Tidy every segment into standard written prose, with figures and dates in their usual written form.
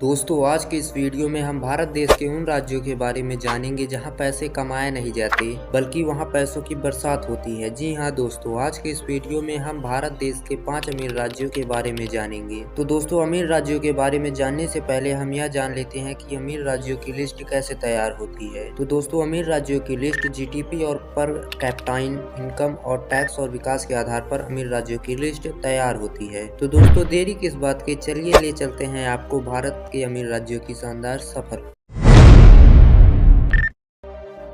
दोस्तों आज के इस वीडियो में हम भारत देश के उन राज्यों के बारे में जानेंगे जहां पैसे कमाए नहीं जाते बल्कि वहां पैसों की बरसात होती है। जी हां दोस्तों, आज के इस वीडियो में हम भारत देश के 5 अमीर राज्यों के बारे में जानेंगे। तो दोस्तों अमीर राज्यों के बारे में जानने से पहले हम यह जान लेते हैं कि अमीर राज्यों की लिस्ट कैसे तैयार होती है। तो दोस्तों अमीर राज्यों की लिस्ट जीडीपी और पर कैपिटाइन इनकम और टैक्स और विकास के आधार पर अमीर राज्यों की लिस्ट तैयार होती है। तो दोस्तों देरी किस बात की, चलिए ले चलते हैं आपको भारत के अमीर राज्यों की शानदार सफर।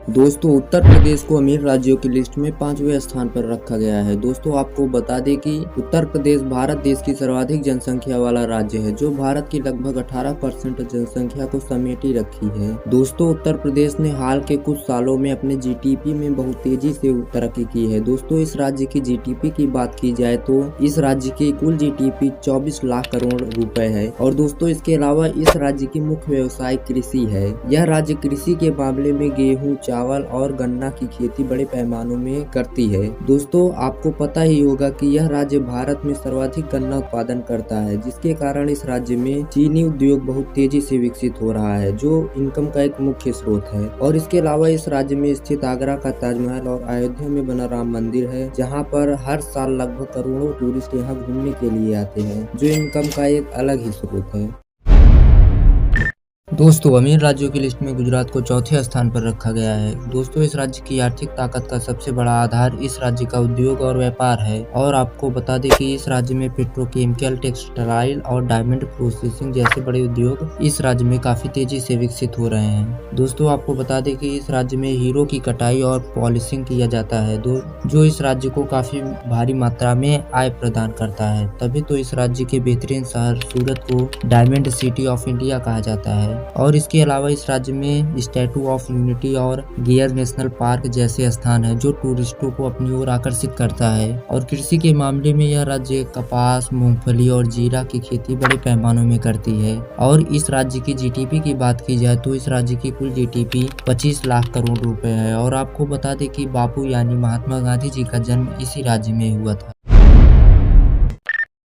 दोस्तों उत्तर प्रदेश को अमीर राज्यों की लिस्ट में 5वें स्थान पर रखा गया है। दोस्तों आपको बता दें कि उत्तर प्रदेश भारत देश की सर्वाधिक जनसंख्या वाला राज्य है, जो भारत की लगभग 18% जनसंख्या को समेटी रखी है। दोस्तों उत्तर प्रदेश ने हाल के कुछ सालों में अपने जीडीपी में बहुत तेजी से तरक्की की है। दोस्तों इस राज्य की जीडीपी की बात की जाए तो इस राज्य की कुल जीडीपी 24 लाख करोड़ रुपए है। और दोस्तों इसके अलावा इस राज्य की मुख्य व्यवसाय कृषि है। यह राज्य कृषि के मामले में गेहूं, चावल और गन्ना की खेती बड़े पैमानों में करती है। दोस्तों आपको पता ही होगा कि यह राज्य भारत में सर्वाधिक गन्ना उत्पादन करता है, जिसके कारण इस राज्य में चीनी उद्योग बहुत तेजी से विकसित हो रहा है, जो इनकम का एक मुख्य स्रोत है। और इसके अलावा इस राज्य में स्थित आगरा का ताजमहल और अयोध्या में बना राम मंदिर है, जहाँ पर हर साल लगभग करोड़ों टूरिस्ट यहाँ घूमने के लिए आते हैं, जो इनकम का एक अलग ही स्रोत है। दोस्तों अमीर राज्यों की लिस्ट में गुजरात को चौथे स्थान पर रखा गया है। दोस्तों इस राज्य की आर्थिक ताकत का सबसे बड़ा आधार इस राज्य का उद्योग और व्यापार है। और आपको बता दें कि इस राज्य में पेट्रोकेमिकल, टेक्सटाइल और डायमंड प्रोसेसिंग जैसे बड़े उद्योग इस राज्य में काफी तेजी से विकसित हो रहे हैं। दोस्तों आपको बता दें कि इस राज्य में हीरो की कटाई और पॉलिशिंग किया जाता है, जो इस राज्य को काफी भारी मात्रा में आय प्रदान करता है। तभी तो इस राज्य के बेहतरीन शहर सूरत को डायमंड सिटी ऑफ इंडिया कहा जाता है। और इसके अलावा इस राज्य में स्टैचू ऑफ यूनिटी और गियर नेशनल पार्क जैसे स्थान है, जो टूरिस्टों को अपनी ओर आकर्षित करता है। और कृषि के मामले में यह राज्य कपास, मूंगफली और जीरा की खेती बड़े पैमानों में करती है। और इस राज्य की जीडीपी की बात की जाए तो इस राज्य की कुल जीडीपी 25 लाख करोड़ रुपए है। और आपको बता दें कि बापू यानी महात्मा गांधी जी का जन्म इसी राज्य में हुआ था।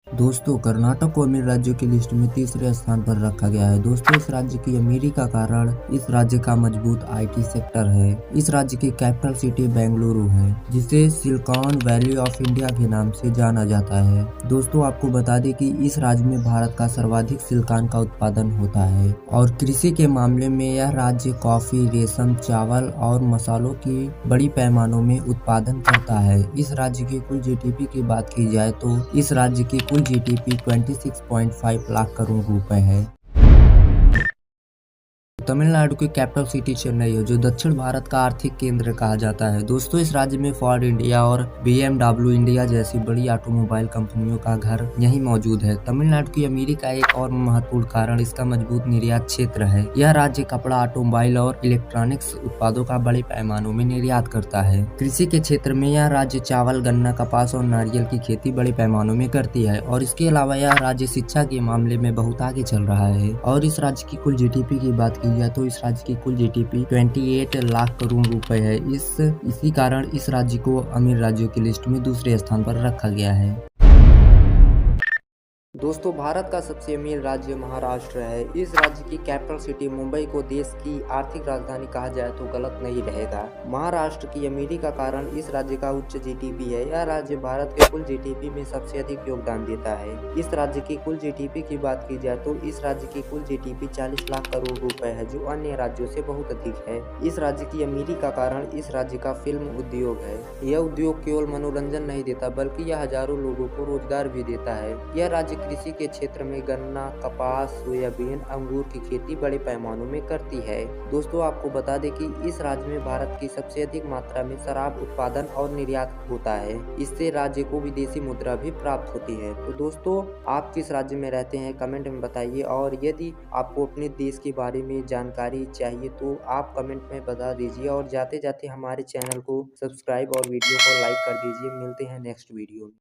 दोस्तों कर्नाटक को अमीर राज्यों की लिस्ट में तीसरे स्थान पर रखा गया है। दोस्तों इस राज्य की अमीरी का कारण इस राज्य का मजबूत आईटी सेक्टर है। इस राज्य की कैपिटल सिटी बेंगलुरु है, जिसे सिलिकॉन वैली ऑफ इंडिया के नाम से जाना जाता है। दोस्तों आपको बता दें कि इस राज्य में भारत का सर्वाधिक सिलिकॉन का उत्पादन होता है। और कृषि के मामले में यह राज्य कॉफी, रेशम, चावल और मसालों की बड़ी पैमानों में उत्पादन करता है। इस राज्य की कुल जीडीपी की बात की जाए तो इस राज्य की कुल जीडीपी 26.5 लाख करोड़ रुपए है। तमिलनाडु की कैपिटल सिटी चेन्नई है, जो दक्षिण भारत का आर्थिक केंद्र कहा जाता है। दोस्तों इस राज्य में फोर्ड इंडिया और BMW इंडिया जैसी बड़ी ऑटोमोबाइल कंपनियों का घर यहीं मौजूद है। तमिलनाडु की अमीरी का एक और महत्वपूर्ण कारण इसका मजबूत निर्यात क्षेत्र है। यह राज्य कपड़ा, ऑटोमोबाइल और इलेक्ट्रॉनिक्स उत्पादों का बड़े पैमानों में निर्यात करता है। कृषि के क्षेत्र में यह राज्य चावल, गन्ना, कपास और नारियल की खेती बड़े पैमानों में करती है। और इसके अलावा यह राज्य शिक्षा के मामले में बहुत आगे चल रहा है। और इस राज्य की कुल जीडीपी की बात की जाए तो इस राज्य की कुल जीडीपी 28 लाख करोड़ रुपए है। इसी कारण इस राज्य को अमीर राज्यों की लिस्ट में दूसरे स्थान पर रखा गया है। दोस्तों भारत का सबसे अमीर राज्य महाराष्ट्र है। इस राज्य की कैपिटल सिटी मुंबई को देश की आर्थिक राजधानी कहा जाए तो गलत नहीं रहेगा। महाराष्ट्र की अमीरी का कारण इस राज्य का उच्च जीडीपी है। यह राज्य भारत के कुल जीडीपी में सबसे अधिक योगदान देता है। इस राज्य की कुल जीडीपी की बात की जाए तो इस राज्य की कुल जीडीपी 40 लाख करोड़ रुपए है, जो अन्य राज्यों से बहुत अधिक है। इस राज्य की अमीरी का कारण इस राज्य का फिल्म उद्योग है। यह उद्योग केवल मनोरंजन नहीं देता, बल्कि यह हजारों लोगों को रोजगार भी देता है। यह राज्य कृषि के क्षेत्र में गन्ना, कपास, सोयाबीन, अंगूर की खेती बड़े पैमानों में करती है। दोस्तों आपको बता दें कि इस राज्य में भारत की सबसे अधिक मात्रा में शराब उत्पादन और निर्यात होता है। इससे राज्य को विदेशी मुद्रा भी प्राप्त होती है। तो दोस्तों आप किस राज्य में रहते हैं कमेंट में बताइए। और यदि आपको अपने देश के बारे में जानकारी चाहिए तो आप कमेंट में बता दीजिए। और जाते जाते हमारे चैनल को सब्सक्राइब और वीडियो को लाइक कर दीजिए। मिलते हैं नेक्स्ट वीडियो में।